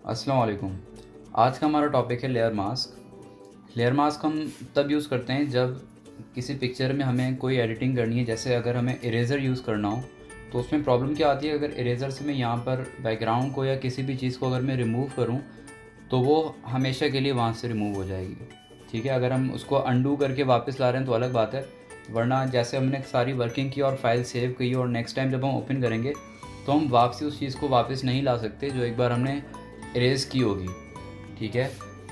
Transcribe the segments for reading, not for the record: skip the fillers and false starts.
अस्सलाम वालेकुम। आज का हमारा टॉपिक है लेयर मास्क। लेयर मास्क हम तब यूज़ करते हैं जब किसी पिक्चर में हमें कोई एडिटिंग करनी है। जैसे अगर हमें इरेज़र यूज़ करना हो तो उसमें प्रॉब्लम क्या आती है, अगर इरेज़र से मैं यहाँ पर बैकग्राउंड को या किसी भी चीज़ को अगर मैं रिमूव करूँ तो वो हमेशा के लिए वहाँ से रिमूव हो जाएगी। ठीक है, अगर हम उसको अंडू करके वापस ला रहे हैं तो अलग बात है, वरना जैसे हमने सारी वर्किंग की और फाइल सेव की और नेक्स्ट टाइम जब हम ओपन करेंगे तो हम वापसी उस चीज़ को वापस नहीं ला सकते जो एक बार हमने इरेज़ की होगी। ठीक है,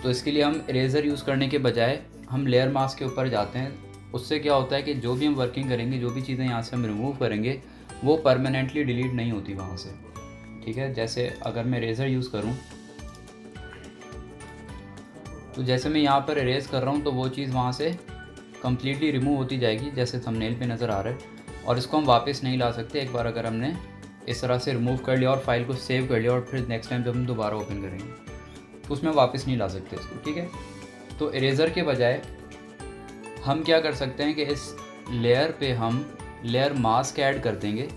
तो इसके लिए हम इरेज़र यूज़ करने के बजाय हम लेयर मास्क के ऊपर जाते हैं। उससे क्या होता है कि जो भी हम वर्किंग करेंगे, जो भी चीज़ें यहाँ से हम रिमूव करेंगे वो परमानेंटली डिलीट नहीं होती वहाँ से। ठीक है, जैसे अगर मैं इरेज़र यूज़ करूँ तो जैसे मैं यहाँ पर इरेज़ कर रहा हूँ तो वो चीज़ वहाँ से कम्प्लीटली रिमूव होती जाएगी, जैसे थंबनेल पे नज़र आ रहा है। और इसको हम वापस नहीं ला सकते एक बार अगर हमने इस तरह से रिमूव कर लिया और फाइल को सेव कर लिया और फिर नेक्स्ट टाइम जब हम दोबारा ओपन करेंगे तो उसमें वापस नहीं ला सकते इसको। ठीक है, तो इरेज़र के बजाय हम क्या कर सकते हैं कि इस लेयर पे हम लेयर मास्क ऐड कर देंगे।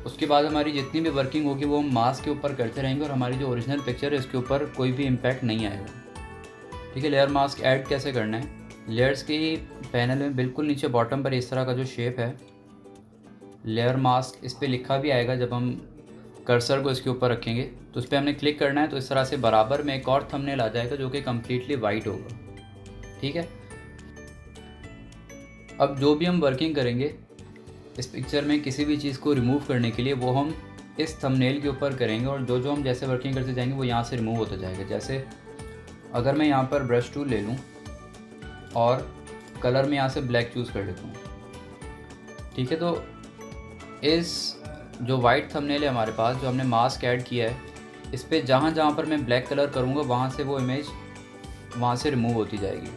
उसके बाद हमारी जितनी भी वर्किंग होगी वो हम मास्क के ऊपर करते रहेंगे और हमारी जो ओरिजिनल पिक्चर है उसके ऊपर कोई भी इम्पैक्ट नहीं आएगा। ठीक है, लेयर मास्क ऐड कैसे करना है, लेयर्स के पैनल में बिल्कुल नीचे बॉटम पर इस तरह का जो शेप है लेयर मास्क, इस पर लिखा भी आएगा जब हम कर्सर को इसके ऊपर रखेंगे तो उस पर हमने क्लिक करना है। तो इस तरह से बराबर में एक और थंबनेल आ जाएगा जो कि कम्प्लीटली वाइट होगा। ठीक है, अब जो भी हम वर्किंग करेंगे इस पिक्चर में किसी भी चीज़ को रिमूव करने के लिए वो हम इस थंबनेल के ऊपर करेंगे और जो जो हम जैसे वर्किंग करते जाएंगे वो यहाँ से रिमूव होता जाएगा। जैसे अगर मैं यहाँ पर ब्रश टूल ले लूँ और कलर में यहाँ से ब्लैक चूज़ कर लेता हूँ। ठीक है, तो इस जो वाइट थंबनेल है हमारे पास, जो हमने मास्क ऐड किया है, इस पर जहाँ जहाँ पर मैं ब्लैक कलर करूँगा वहाँ से वो इमेज वहाँ से रिमूव होती जाएगी।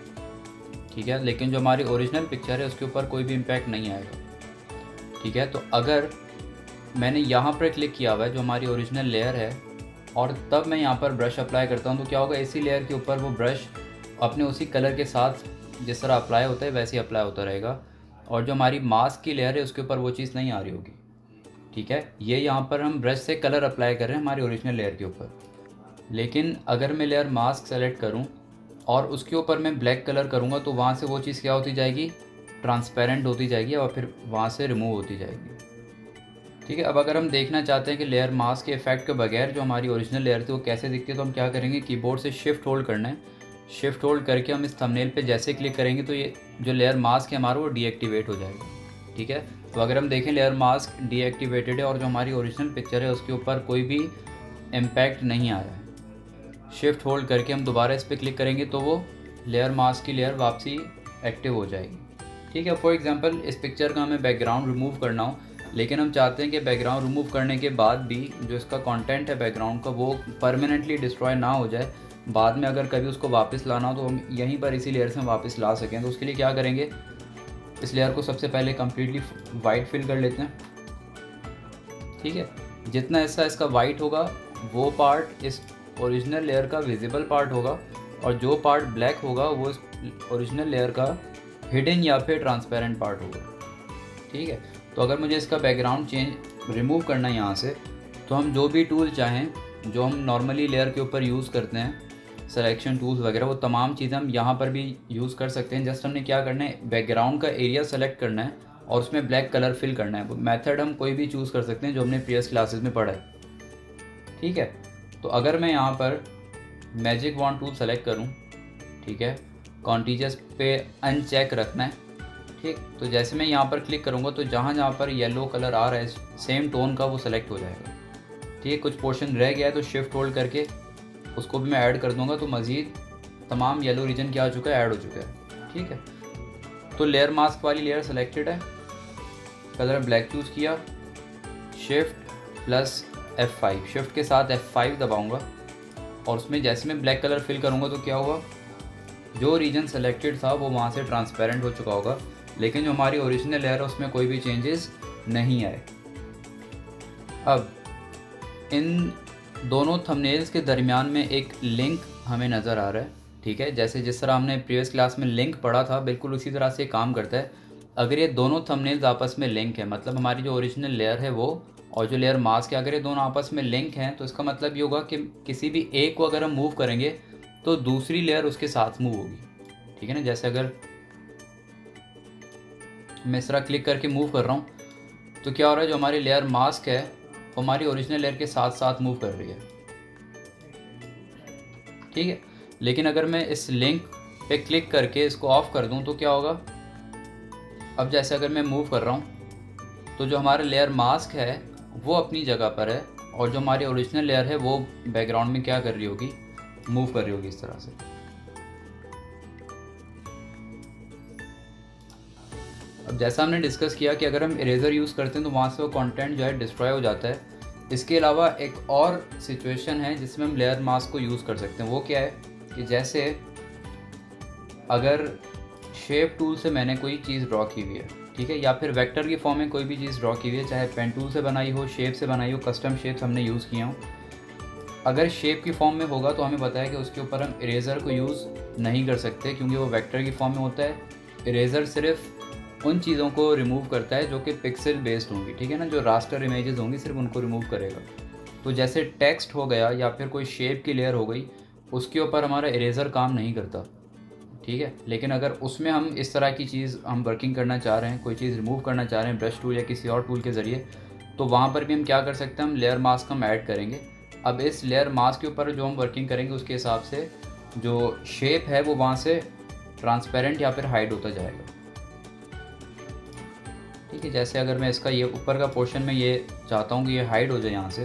ठीक है, लेकिन जो हमारी ओरिजिनल पिक्चर है उसके ऊपर कोई भी इम्पैक्ट नहीं आएगा। ठीक है, तो अगर मैंने यहाँ पर क्लिक किया हुआ है जो हमारी ओरिजिनल लेयर है और तब मैं यहाँ पर ब्रश अप्लाई करता हूँ तो क्या होगा, इसी लेयर के ऊपर वो ब्रश अपने उसी कलर के साथ जिस तरह अप्लाई होता है वैसे ही अप्लाई होता रहेगा और जो हमारी मास्क की लेयर है उसके ऊपर वो चीज़ नहीं आ रही होगी। ठीक है, ये यहाँ पर हम ब्रश से कलर अप्लाई कर रहे हैं हमारी ओरिजिनल लेयर के ऊपर। लेकिन अगर मैं लेयर मास्क सेलेक्ट करूँ और उसके ऊपर मैं ब्लैक कलर करूँगा तो वहाँ से वो चीज़ क्या होती जाएगी, ट्रांसपेरेंट होती जाएगी और फिर वहाँ से रिमूव होती जाएगी। ठीक है, अब अगर हम देखना चाहते हैं कि लेयर मास्क के इफेक्ट के बगैर जो हमारी ओरिजिनल लेयर थी वो कैसे दिखती है तो हम क्या करेंगे, कीबोर्ड से शिफ्ट होल्ड करना है। शिफ्ट होल्ड करके हम इस थंबनेल पे जैसे क्लिक करेंगे तो ये जो लेयर मास्क है हमारा वो डीएक्टिवेट हो जाएगा। ठीक है, तो अगर हम देखें लेयर मास्क डीएक्टिवेटेड है और जो हमारी ओरिजिनल पिक्चर है उसके ऊपर कोई भी इम्पैक्ट नहीं आया है। शिफ्ट होल्ड करके हम दोबारा इस पर क्लिक करेंगे तो वो लेयर मास्क की लेयर वापसी एक्टिव हो जाएगी। ठीक है, फॉर एग्जांपल इस पिक्चर का हमें बैकग्राउंड रिमूव करना हो लेकिन हम चाहते हैं कि बैकग्राउंड रिमूव करने के बाद भी जो इसका कंटेंट है बैकग्राउंड का वो परमानेंटली डिस्ट्रॉय ना हो जाए, बाद में अगर कभी उसको वापस लाना हो तो हम यहीं पर इसी लेयर से हम वापस ला सकें। तो उसके लिए क्या करेंगे, इस लेयर को सबसे पहले कम्प्लीटली वाइट फिल कर लेते हैं। ठीक है, जितना हिस्सा इसका वाइट होगा वो पार्ट इस ओरिजिनल लेयर का विजिबल पार्ट होगा और जो पार्ट ब्लैक होगा वो इस ओरिजिनल लेयर का हिडन या फिर ट्रांसपेरेंट पार्ट होगा। ठीक है, तो अगर मुझे इसका बैकग्राउंड चेंज रिमूव करना है यहाँ से तो हम जो भी टूल चाहें जो हम नॉर्मली लेयर के ऊपर यूज़ करते हैं, सिलेक्शन टूल्स वगैरह, वो तमाम चीज़ें हम यहाँ पर भी यूज़ कर सकते हैं। जस्ट हमने क्या करना है, बैकग्राउंड का एरिया सेलेक्ट करना है और उसमें ब्लैक कलर फिल करना है। वो मेथड हम कोई भी चूज़ कर सकते हैं जो हमने प्रीवियस क्लासेस में पढ़ा है। ठीक है, तो अगर मैं यहाँ पर मैजिक वॉन्ड टूल सेलेक्ट करूँ, ठीक है, कॉन्टीजस पे अनचेक रखना है। ठीक, तो जैसे मैं यहाँ पर क्लिक करूँगा तो जहाँ जहाँ पर येलो कलर आ रहा है सेम टोन का वो सेलेक्ट हो जाएगा। ठीक है, कुछ पोर्शन रह गया है तो शिफ्ट होल्ड करके उसको भी मैं ऐड कर दूँगा तो मज़ीद तमाम येलो रीजन क्या हो चुका है, ऐड हो चुका है। ठीक है, तो लेयर मास्क वाली लेयर सेलेक्टेड है, कलर ब्लैक चूज़ किया, शिफ्ट प्लस F5, शिफ्ट के साथ F5 दबाऊँगा और उसमें जैसे मैं ब्लैक कलर फिल करूँगा तो क्या होगा, जो रीजन सेलेक्टेड था वो वहाँ से ट्रांसपेरेंट हो चुका होगा लेकिन जो हमारी ओरिजिनल लेयर है उसमें कोई भी चेंजेस नहीं आए। अब इन दोनों थंबनेल्स के दरमियान में एक लिंक हमें नज़र आ रहा है। ठीक है, जैसे जिस तरह हमने प्रीवियस क्लास में लिंक पढ़ा था बिल्कुल उसी तरह से काम करता है। अगर ये दोनों थंबनेल्स आपस में लिंक है मतलब हमारी जो ओरिजिनल लेयर है वो और जो लेयर मास्क है, अगर ये दोनों आपस में लिंक हैं तो इसका मतलब ये होगा कि किसी भी एक को अगर हम मूव करेंगे तो दूसरी लेयर उसके साथ मूव होगी, ठीक है ना। जैसे अगर मैं इस तरह क्लिक करके मूव कर रहा हूँ तो क्या हो रहा है, जो हमारी लेयर मास्क है वो हमारी ओरिजिनल लेयर के साथ साथ मूव कर रही है, ठीक है। लेकिन अगर मैं इस लिंक पे क्लिक करके इसको ऑफ कर दूं तो क्या होगा, अब जैसे अगर मैं मूव कर रहा हूं तो जो हमारा लेयर मास्क है वो अपनी जगह पर है और जो हमारी ओरिजिनल लेयर है वो बैकग्राउंड में क्या कर रही होगी, मूव कर रही होगी इस तरह से। अब जैसा हमने डिस्कस किया कि अगर हम इरेज़र यूज़ करते हैं तो वहाँ से वो कंटेंट जो है डिस्ट्रॉय हो जाता है। इसके अलावा एक और सिचुएशन है जिसमें हम लेयर मास्क को यूज़ कर सकते हैं। वो क्या है कि जैसे अगर शेप टूल से मैंने कोई चीज़ ड्रॉ की हुई है, ठीक है, या फिर वेक्टर की फॉर्म में कोई भी चीज़ ड्रॉ की हुई है, चाहे पेन टूल से बनाई हो, शेप से बनाई हो, कस्टम शेप्स हमने यूज़ किए हों। अगर शेप की फॉर्म में होगा तो हमें बताया कि उसके ऊपर हम इरेज़र को यूज़ नहीं कर सकते क्योंकि वो वेक्टर की फॉर्म में होता है। इरेज़र सिर्फ उन चीज़ों को रिमूव करता है जो कि पिक्सल बेस्ड होंगी, ठीक है ना, जो रास्टर इमेजेस होंगी सिर्फ उनको रिमूव करेगा। तो जैसे टेक्स्ट हो गया या फिर कोई शेप की लेयर हो गई, उसके ऊपर हमारा इरेज़र काम नहीं करता, ठीक है। लेकिन अगर उसमें हम इस तरह की चीज़ हम वर्किंग करना चाह रहे हैं, कोई चीज़ रिमूव करना चाह रहे हैं ब्रश टूल या किसी और टूल के ज़रिए, तो वहाँ पर भी हम क्या कर सकते हैं, हम लेयर मास्क हम ऐड करेंगे। अब इस लेयर मास्क के ऊपर जो हम वर्किंग करेंगे उसके हिसाब से जो शेप है वो वहाँ से ट्रांसपेरेंट या फिर हाइड होता जाएगा, ठीक है। जैसे अगर मैं इसका ये ऊपर का पोर्शन में ये चाहता हूँ कि ये हाइड हो जाए यहाँ से,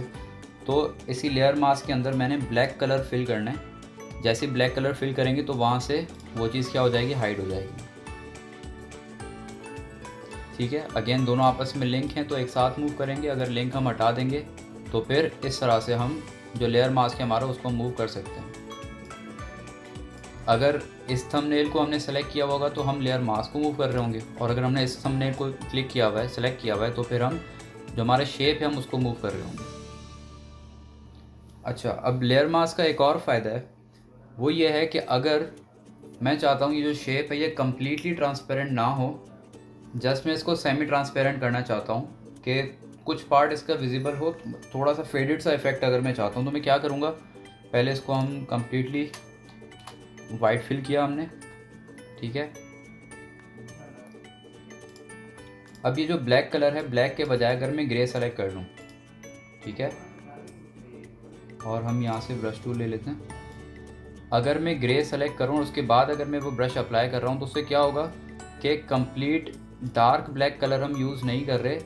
तो इसी लेयर मास्क के अंदर मैंने ब्लैक कलर फिल करना है। जैसे ब्लैक कलर फिल करेंगे तो वहाँ से वो चीज़ क्या हो जाएगी, हाइड हो जाएगी, ठीक है। अगेन दोनों आपस में लिंक हैं तो एक साथ मूव करेंगे। अगर लिंक हम हटा देंगे तो फिर इस तरह से हम जो लेयर मास्क है हमारा उसको मूव कर सकते हैं। अगर इस थंबनेल को हमने सेलेक्ट किया होगा तो हम लेयर मास्क को मूव कर रहे होंगे, और अगर हमने इस थंबनेल को क्लिक किया हुआ है, सेलेक्ट किया हुआ है, तो फिर हम जो हमारे शेप है हम उसको मूव कर रहे होंगे। अच्छा, अब लेयर मास्क का एक और फ़ायदा है, वो ये है कि अगर मैं चाहता हूँ ये जो शेप है ये कम्प्लीटली ट्रांसपेरेंट ना हो, जस्ट मैं इसको सेमी ट्रांसपेरेंट करना चाहता हूँ कि कुछ पार्ट इसका विजिबल हो, थोड़ा सा फेडेड सा इफेक्ट अगर मैं चाहता हूँ, तो मैं क्या करूँगा, पहले इसको हम कम्प्लीटली वाइट फिल किया हमने, ठीक है। अब ये जो ब्लैक कलर है, ब्लैक के बजाय अगर मैं ग्रे सेलेक्ट कर लूँ, ठीक है, और हम यहाँ से ब्रश टूल ले लेते हैं। अगर मैं ग्रे सेलेक्ट करूँ और उसके बाद अगर मैं वो ब्रश अप्लाई कर रहा हूँ तो उससे क्या होगा कि कंप्लीट डार्क ब्लैक कलर हम यूज़ नहीं कर रहे,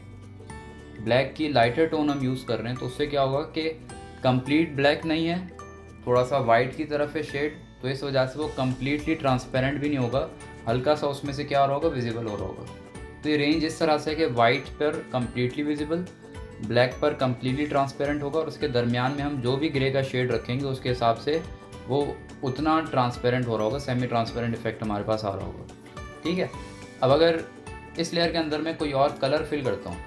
ब्लैक की लाइटर टोन हम यूज़ कर रहे हैं। तो उससे क्या होगा कि कंप्लीट ब्लैक नहीं है, थोड़ा सा वाइट की तरफ है शेड, तो इस वजह से वो कम्प्लीटली ट्रांसपेरेंट भी नहीं होगा, हल्का सा उसमें से क्या हो रहा होगा, विजिबल हो रहा होगा। तो ये रेंज इस तरह से है कि वाइट पर कम्प्लीटली विजिबल, ब्लैक पर कम्प्लीटली ट्रांसपेरेंट होगा, और उसके दरमियान में हम जो भी ग्रे का शेड रखेंगे उसके हिसाब से वो उतना ट्रांसपेरेंट हो रहा होगा, सेमी ट्रांसपेरेंट इफेक्ट हमारे पास आ रहा होगा, ठीक है। अब अगर इस लेयर के अंदर मैं कोई और कलर फिल करता हूँ,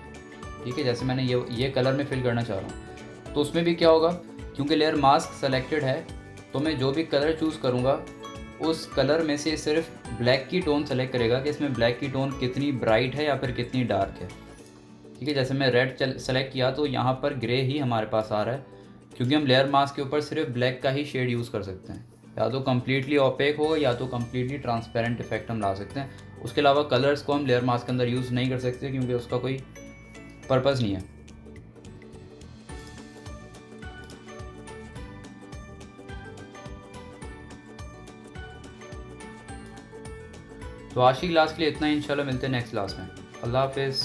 ठीक है, जैसे मैंने ये कलर में फिल करना चाह रहा हूँ, तो उसमें भी क्या होगा, क्योंकि लेयर मास्क सेलेक्टेड है तो मैं जो भी कलर चूज़ करूँगा उस कलर में से सिर्फ ब्लैक की टोन सेलेक्ट करेगा कि इसमें ब्लैक की टोन कितनी ब्राइट है या फिर कितनी डार्क है, ठीक है। जैसे मैं रेड सेलेक्ट किया तो यहाँ पर ग्रे ही हमारे पास आ रहा है, क्योंकि हम लेयर मास्क के ऊपर सिर्फ ब्लैक का ही शेड यूज़ कर सकते हैं, या तो कम्प्लीटली ओपेक होगा या तो कम्प्लीटली ट्रांसपेरेंट इफेक्ट हम ला सकते हैं। उसके अलावा कलर्स को हम लेयर मास्क के अंदर यूज़ नहीं कर सकते क्योंकि उसका कोई पर्पज़ नहीं है। तो आज की क्लास के लिए इतना ही, इंशाल्लाह मिलते हैं नेक्स्ट क्लास में। अल्लाह हाफिज़।